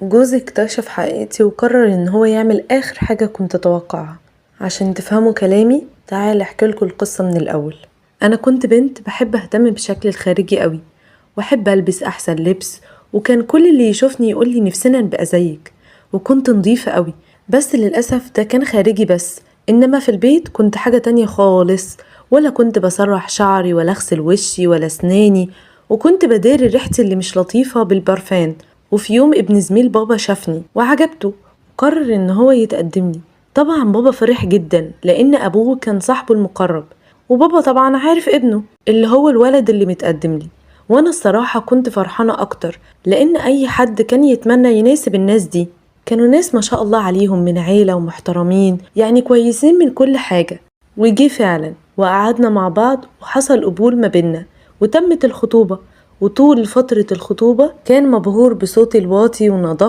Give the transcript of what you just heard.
جوزي اكتشف حقيقتي وقرر ان هو يعمل اخر حاجة كنت اتوقعها. عشان تفهموا كلامي تعال احكيلكوا القصة من الاول. انا كنت بنت بحب اهتم بشكلي الخارجي قوي، واحب البس احسن لبس، وكان كل اللي يشوفني يقولي نفسنا نبقى زيك. وكنت نظيفة قوي، بس للأسف ده كان خارجي بس، انما في البيت كنت حاجة تانية خالص. ولا كنت بسرح شعري ولا اغسل وشي ولا اسناني، وكنت بداري ريحتي اللي مش لطيفة بالبرفان. وفي يوم ابن زميل بابا شافني وعجبته، وقرر ان هو يتقدملي. طبعا بابا فرح جدا لان ابوه كان صاحبه المقرب، وبابا طبعا عارف ابنه اللي هو الولد اللي متقدملي. وانا الصراحة كنت فرحانة اكتر، لان اي حد كان يتمنى يناسب الناس دي. كانوا ناس ما شاء الله عليهم من عيلة ومحترمين، يعني كويسين من كل حاجة. وجي فعلا وقعدنا مع بعض وحصل قبول ما بينا، وتمت الخطوبة. وطول فترة الخطوبة كان مبهور بصوتي الواطي ونظافتي